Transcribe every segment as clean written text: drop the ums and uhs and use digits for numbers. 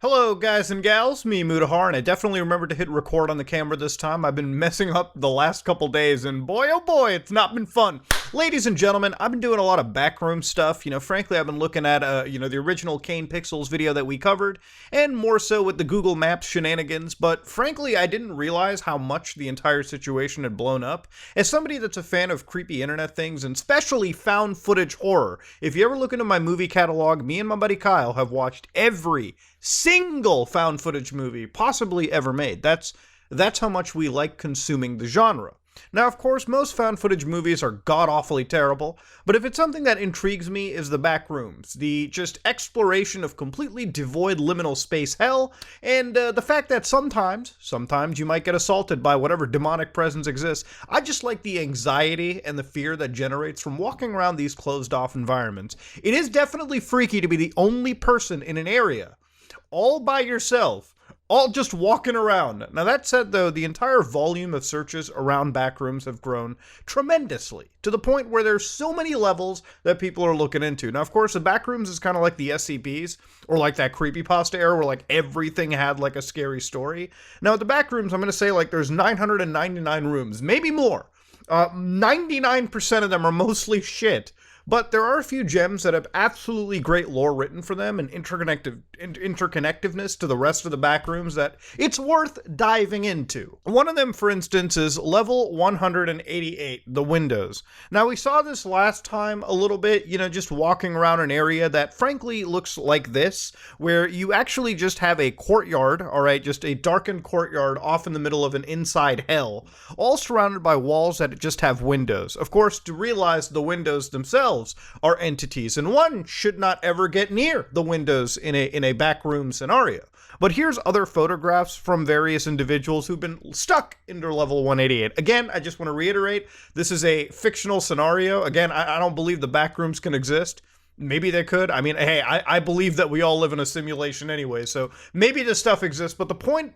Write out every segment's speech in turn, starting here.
Hello guys and gals, me Mudahar, and I definitely remembered to hit record on the camera this time. I've been messing up the last couple days, and boy oh boy, it's not been fun. Ladies and gentlemen, I've been doing a lot of backroom stuff. Frankly, I've been looking at, the original Kane Pixels video that we covered, and more so with the Google Maps shenanigans, but frankly, I didn't realize how much the entire situation had blown up. As somebody that's a fan of creepy internet things, and especially found footage horror, if you ever look into my movie catalog, me and my buddy Kyle have watched every single found footage movie possibly ever made. That's how much we like consuming the genre. Now, of course, most found footage movies are god-awfully terrible, but if it's something that intrigues me is the Backrooms, the just exploration of completely devoid liminal space hell, and the fact that sometimes you might get assaulted by whatever demonic presence exists. I just like the anxiety and the fear that generates from walking around these closed-off environments. It is definitely freaky to be the only person in an area all by yourself, all just walking around. Now that said though, the entire volume of searches around Backrooms have grown tremendously, to the point where there's so many levels that people are looking into. Now of course, the Backrooms is kind of like the SCPs, or like that creepypasta era where like everything had like a scary story. Now at the Backrooms, I'm going to say like there's 999 rooms, maybe more. 99% of them are mostly shit. But there are a few gems that have absolutely great lore written for them and interconnectiveness to the rest of the Backrooms that it's worth diving into. One of them, for instance, is level 188, the windows. Now, we saw this last time a little bit, just walking around an area that frankly looks like this, where you actually just have a courtyard, alright, just a darkened courtyard off in the middle of an inside hell, all surrounded by walls that just have windows. Of course, to realize the windows themselves are entities, and one should not ever get near the windows in a backroom scenario. But here's other photographs from various individuals who've been stuck into level 188. Again, I just want to reiterate, this is a fictional scenario. Again, I don't believe the backrooms can exist. Maybe they could. I mean, hey, I believe that we all live in a simulation anyway, so maybe this stuff exists, but the point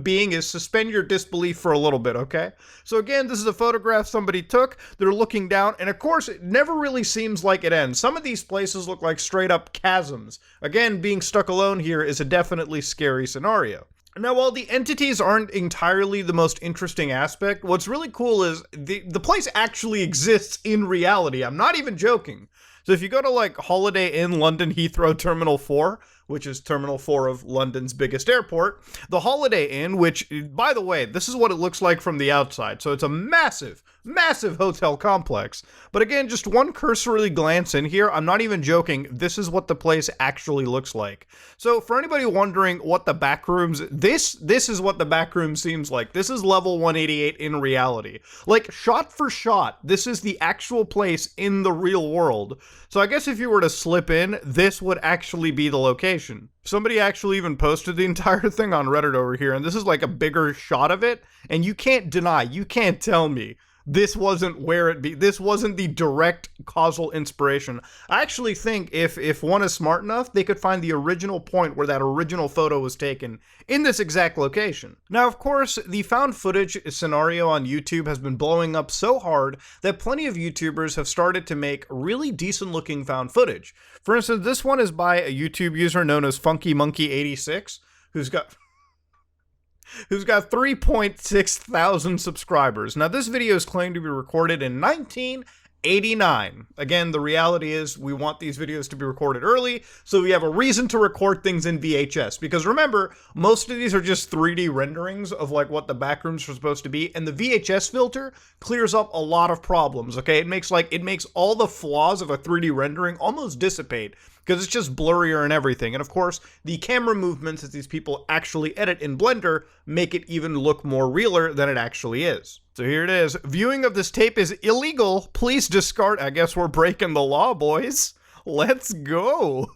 being is suspend your disbelief for a little bit, okay? So again, this is a photograph somebody took. They're looking down, and of course, it never really seems like it ends. Some of these places look like straight-up chasms. Again, being stuck alone here is a definitely scary scenario. Now, while the entities aren't entirely the most interesting aspect, what's really cool is the place actually exists in reality. I'm not even joking. So if you go to like Holiday Inn London Heathrow Terminal 4, which is Terminal 4 of London's biggest airport, the Holiday Inn, which, by the way, this is what it looks like from the outside. So it's a massive, massive hotel complex. But again, just one cursory glance in here, I'm not even joking, this is what the place actually looks like. So for anybody wondering what the Backrooms, this is what the Backroom seems like. This is level 188 in reality. Like, shot for shot, this is the actual place in the real world. So I guess if you were to slip in, this would actually be the location. Somebody actually even posted the entire thing on Reddit over here, and this is like a bigger shot of it, and you can't deny, you can't tell me this wasn't this wasn't the direct causal inspiration. I actually think if one is smart enough, they could find the original point where that original photo was taken in this exact location. Now, of course, the found footage scenario on YouTube has been blowing up so hard that plenty of YouTubers have started to make really decent looking found footage. For instance, this one is by a YouTube user known as FunkyMonkey86, who's got 3.6 thousand subscribers. Now, this video is claimed to be recorded in 1989. Again, the reality is we want these videos to be recorded early, so we have a reason to record things in VHS. Because remember, most of these are just 3D renderings of like what the Backrooms are supposed to be, and the VHS filter clears up a lot of problems, okay? It makes all the flaws of a 3D rendering almost dissipate, because it's just blurrier and everything. And of course, the camera movements that these people actually edit in Blender make it even look more realer than it actually is. So here it is. Viewing of this tape is illegal. Please discard. I guess we're breaking the law, boys. Let's go.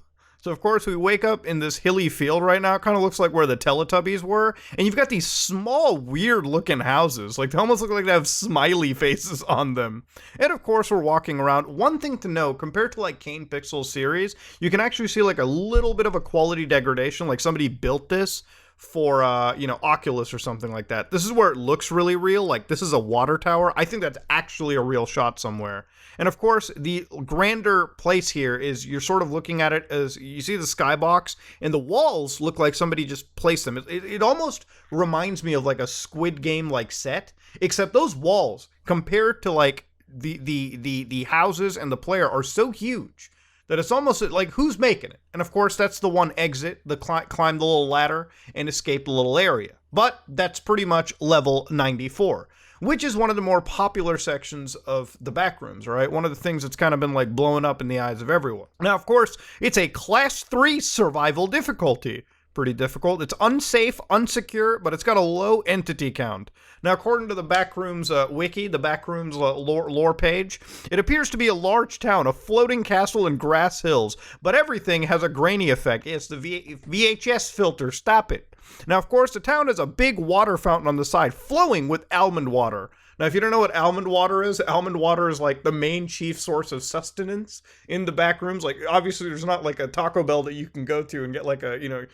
So of course we wake up in this hilly field right now. It kind of looks like where the Teletubbies were. And you've got these small, weird looking houses. Like they almost look like they have smiley faces on them. And of course we're walking around. One thing to know, compared to like Kane Pixels series, you can actually see like a little bit of a quality degradation. Like somebody built this for Oculus or something like that. This is where it looks really real. Like, this is a water tower. I think that's actually a real shot somewhere. And of course, the grander place here is you're sort of looking at it as you see the skybox, and the walls look like somebody just placed them. It almost reminds me of like a Squid Game like set, except those walls compared to like the houses and the player are so huge that it's almost like, who's making it? And of course, that's the one exit, climb the little ladder and escape the little area. But that's pretty much level 94, which is one of the more popular sections of the Backrooms, right? One of the things that's kind of been like blowing up in the eyes of everyone. Now, of course, it's a class 3 survival difficulty. Pretty difficult. It's unsafe, unsecure, but it's got a low entity count. Now, according to the Backrooms wiki, the Backrooms lore page, it appears to be a large town, a floating castle and grass hills, but everything has a grainy effect. It's the VHS filter. Stop it. Now, of course, the town has a big water fountain on the side, flowing with almond water. Now, if you don't know what almond water is like the main chief source of sustenance in the Backrooms. Like, obviously, there's not like a Taco Bell that you can go to and get like a,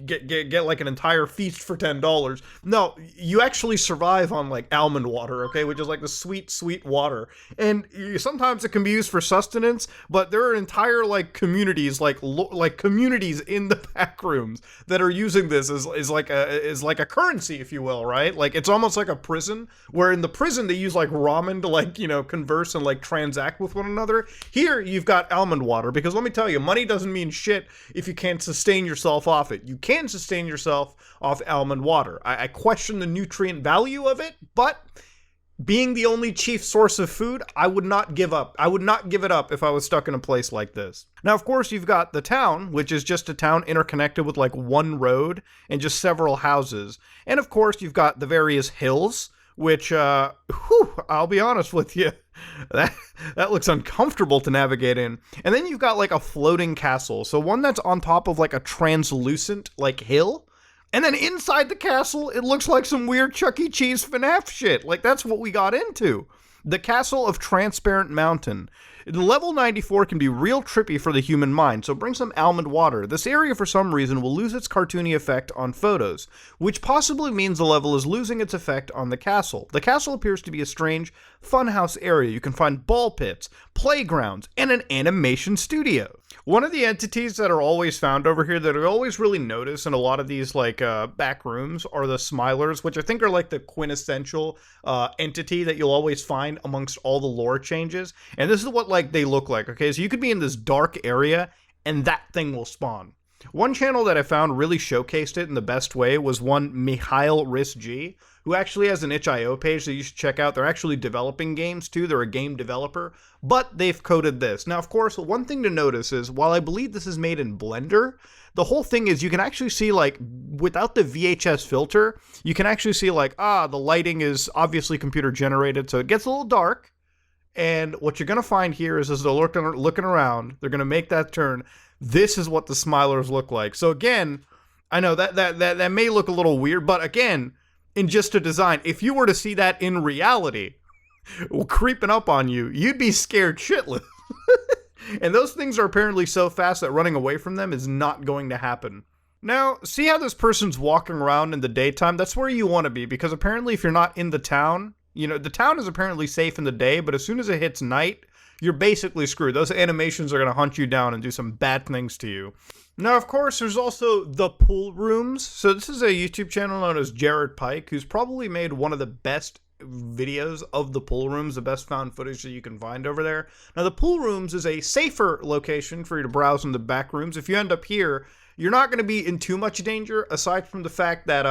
get like an entire feast for $10. No, you actually survive on like almond water, okay, which is like the sweet, sweet water. And sometimes it can be used for sustenance, but there are entire like communities, like communities in the Backrooms that are using this as like a currency, if you will, right? Like, it's almost like a prison, where in the prison they use like ramen to like, converse and like transact with one another. Here you've got almond water, because let me tell you, money doesn't mean shit if you can't sustain yourself off it. You can sustain yourself off almond water. I question the nutrient value of it, but being the only chief source of food, I would not give up. I would not give it up if I was stuck in a place like this. Now, of course, you've got the town, which is just a town interconnected with like one road and just several houses. And of course, you've got the various hills, which, I'll be honest with you, that looks uncomfortable to navigate in. And then you've got like a floating castle, so one that's on top of like a translucent like hill. And then inside the castle, it looks like some weird Chuck E. Cheese FNAF shit. Like, that's what we got into. The Castle of Transparent Mountain. Level 94 can be real trippy for the human mind, so bring some almond water. This area, for some reason, will lose its cartoony effect on photos, which possibly means the level is losing its effect on the castle. The castle appears to be a strange funhouse area. You can find ball pits, playgrounds, and an animation studio. One of the entities that are always found over here that I always really notice in a lot of these like back rooms are the Smilers, which I think are like the quintessential entity that you'll always find amongst all the lore changes. And this is what like they look like, okay? So you could be in this dark area and that thing will spawn. One channel that I found really showcased it in the best way was one Mikhail Riss-G, who actually has an itch.io page that you should check out. They're actually developing games too. They're a game developer, but they've coded this. Now, of course, one thing to notice is, while I believe this is made in Blender, the whole thing is you can actually see, like, without the VHS filter, you can actually see, like, the lighting is obviously computer generated, so it gets a little dark. And what you're going to find here is, as they're looking around, they're going to make that turn. This is what the Smilers look like. So again, I know that may look a little weird, but again, in just a design, if you were to see that in reality, creeping up on you, you'd be scared shitless. And those things are apparently so fast that running away from them is not going to happen. Now, see how this person's walking around in the daytime? That's where you want to be, because apparently if you're not in the town, the town is apparently safe in the day, but as soon as it hits night, you're basically screwed. Those animations are going to hunt you down and do some bad things to you. Now, of course, there's also the pool rooms. So this is a YouTube channel known as Jared Pike, who's probably made one of the best videos of the pool rooms, the best found footage that you can find over there. Now, the pool rooms is a safer location for you to browse in the back rooms. If you end up here, you're not going to be in too much danger, aside from the fact that,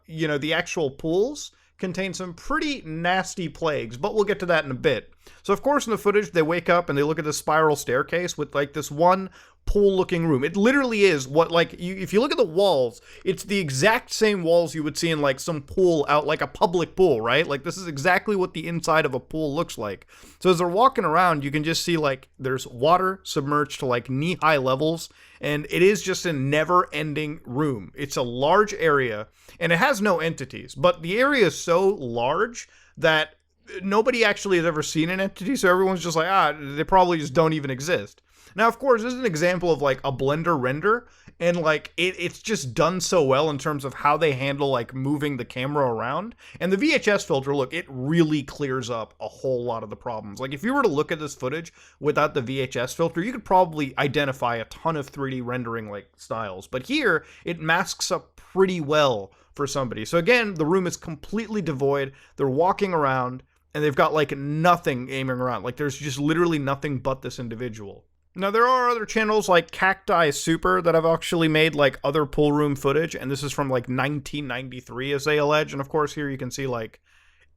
the actual pools contain some pretty nasty plagues, but we'll get to that in a bit. So, of course, in the footage, they wake up and they look at the spiral staircase with, like, this one pool-looking room. It literally is what, like, if you look at the walls, it's the exact same walls you would see in, like, some pool out, like a public pool, right? Like, this is exactly what the inside of a pool looks like. So as they're walking around, you can just see, like, there's water submerged to, like, knee-high levels, and it is just a never-ending room. It's a large area, and it has no entities, but the area is so large that nobody actually has ever seen an entity, so everyone's just like, they probably just don't even exist. Now, of course, this is an example of like a Blender render, and like it's just done so well in terms of how they handle like moving the camera around. And the VHS filter, look, it really clears up a whole lot of the problems. Like if you were to look at this footage without the VHS filter, you could probably identify a ton of 3D rendering like styles. But here, it masks up pretty well for somebody. So again, the room is completely devoid. They're walking around and they've got like nothing aiming around. Like there's just literally nothing but this individual. Now, there are other channels like Cacti Super that have actually made like other pool room footage, and this is from like 1993 as they allege. And of course, here you can see like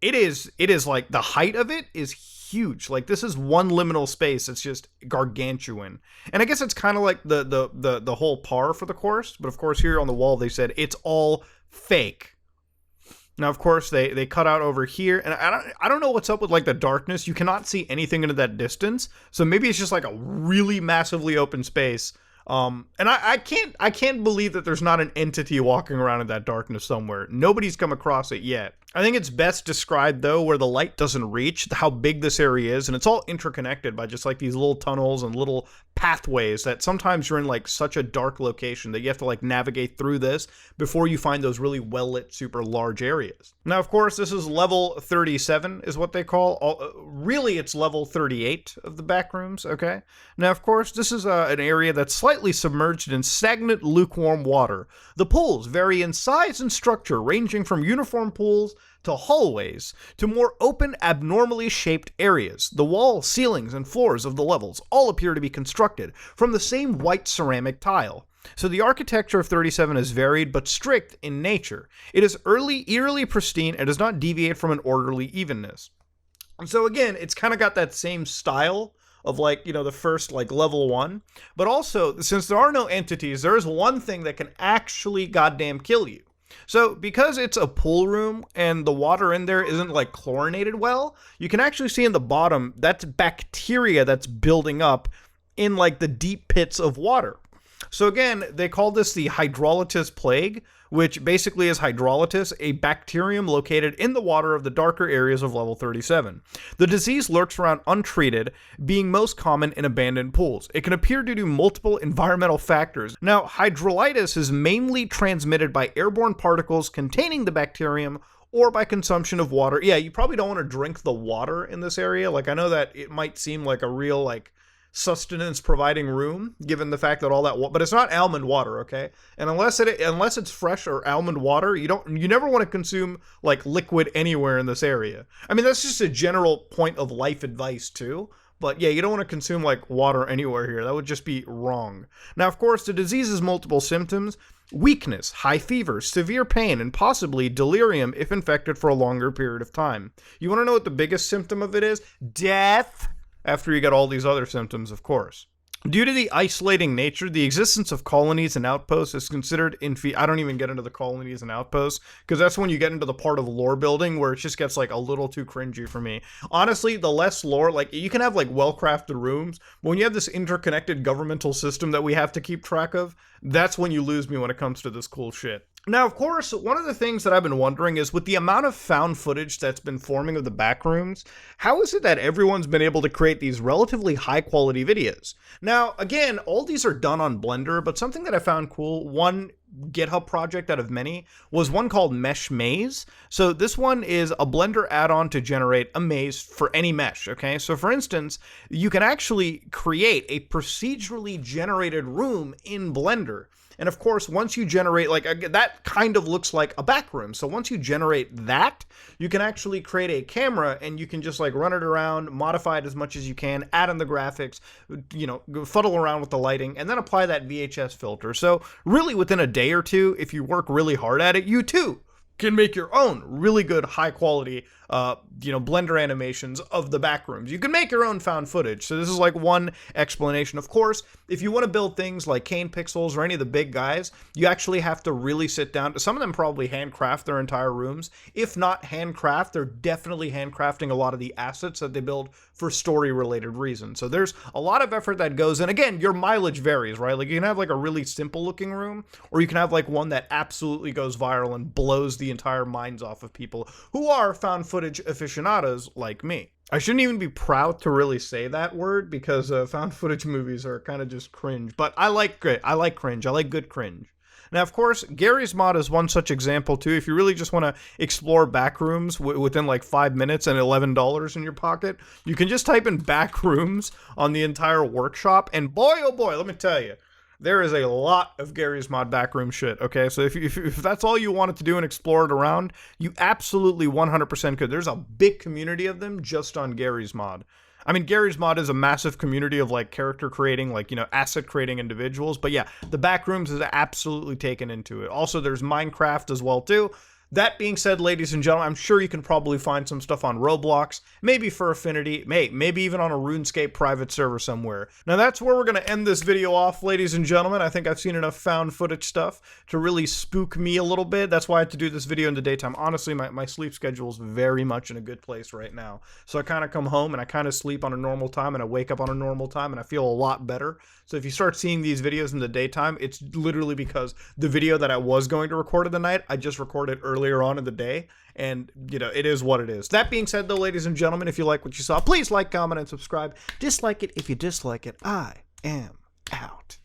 it is like the height of it is huge. Like this is one liminal space. It's just gargantuan. And I guess it's kind of like the whole par for the course. But of course, here on the wall, they said it's all fake. Now, of course, they cut out over here, and I don't know what's up with like the darkness. You cannot see anything into that distance, so maybe it's just like a really massively open space. And I can't believe that there's not an entity walking around in that darkness somewhere. Nobody's come across it yet. I think it's best described though where the light doesn't reach, how big this area is, and it's all interconnected by just like these little tunnels and little pathways that sometimes you're in like such a dark location that you have to like navigate through this before you find those really well lit super large areas. Now, of course, this is level 37 is what they call, really it's level 38 of the Backrooms, okay? Now, of course, this is an area that's slightly submerged in stagnant lukewarm water. The pools vary in size and structure, ranging from uniform pools to hallways, to more open, abnormally shaped areas. The walls, ceilings, and floors of the levels all appear to be constructed from the same white ceramic tile. So the architecture of 37 is varied but strict in nature. It is eerily pristine and does not deviate from an orderly evenness. And so again, it's kind of got that same style of like, you know, the first like level 1. But also, since there are no entities, there is one thing that can actually goddamn kill you. So because it's a pool room and the water in there isn't like chlorinated well, you can actually see in the bottom that's bacteria that's building up in like the deep pits of water. So again, they call this the hydrolytis plague, which basically is hydrolytis, a bacterium located in the water of the darker areas of level 37. The disease lurks around untreated, being most common in abandoned pools. It can appear due to multiple environmental factors. Now, hydrolytis is mainly transmitted by airborne particles containing the bacterium or by consumption of water. Yeah, you probably don't want to drink the water in this area. Like, I know that it might seem like a real, like, sustenance providing room given the fact that all that but it's not almond water, okay? And unless it's fresh or almond water, you never want to consume like liquid anywhere in this area. I mean, that's just a general point of life advice too, but yeah, you don't want to consume like water anywhere here. That would just be wrong. Now, of course, the disease has multiple symptoms: weakness, high fever, severe pain, and possibly delirium if infected for a longer period of time. You want to know what the biggest symptom of it is? Death. After you get all these other symptoms, of course. Due to the isolating nature, the existence of colonies and outposts is considered I don't even get into the colonies and outposts, because that's when you get into the part of lore building where it just gets like a little too cringy for me. Honestly, the less lore, like you can have like well-crafted rooms, but when you have this interconnected governmental system that we have to keep track of, that's when you lose me when it comes to this cool shit. Now, of course, one of the things that I've been wondering is with the amount of found footage that's been forming of the Backrooms, how is it that everyone's been able to create these relatively high quality videos? Now, again, all these are done on Blender, but something that I found cool, one GitHub project out of many, was one called Mesh Maze. So this one is a Blender add-on to generate a maze for any mesh, okay? So for instance, you can actually create a procedurally generated room in Blender. And of course, once you generate, like, that kind of looks like a back room. So once you generate that, you can actually create a camera and you can just like run it around, modify it as much as you can, add in the graphics, you know, fuddle around with the lighting, and then apply that VHS filter. So really within a day or two, if you work really hard at it, you too can make your own really good high quality Blender animations of the Backrooms. You can make your own found footage. So this is like one explanation. Of course, if you want to build things like Kane Pixels or any of the big guys, you actually have to really sit down. Some of them probably handcraft their entire rooms. If not handcraft, they're definitely handcrafting a lot of the assets that they build for story related reasons. So there's a lot of effort that goes in. Again, your mileage varies, right? Like you can have like a really simple looking room, or you can have like one that absolutely goes viral and blows the entire minds off of people who are found footage aficionados like me. I shouldn't even be proud to really say that word because found footage movies are kind of just cringe. But I like cringe. I like good cringe. Now, of course, Gary's Mod is one such example too. If you really just want to explore Backrooms within like 5 minutes and $11 in your pocket, you can just type in Backrooms on the entire workshop, and boy, oh boy, let me tell you, there is a lot of Gary's Mod backroom shit, okay? So if that's all you wanted to do and explore it around, you absolutely 100% could. There's a big community of them just on Gary's Mod. I mean, Gary's Mod is a massive community of, like, character creating, like, you know, asset creating individuals. But yeah, the Backrooms is absolutely taken into it. Also, there's Minecraft as well, too. That being said, ladies and gentlemen, I'm sure you can probably find some stuff on Roblox, maybe for Affinity, maybe even on a RuneScape private server somewhere. Now that's where we're going to end this video off, ladies and gentlemen. I think I've seen enough found footage stuff to really spook me a little bit. That's why I had to do this video in the daytime. Honestly, my sleep schedule is very much in a good place right now. So I kind of come home and I kind of sleep on a normal time and I wake up on a normal time and I feel a lot better. So if you start seeing these videos in the daytime, it's literally because the video that I was going to record in the night, I just recorded earlier on in the day, and you know, it is what it is. That being said though, ladies and gentlemen, if you like what you saw, please like, comment, and subscribe. Dislike it if you dislike it. I am out.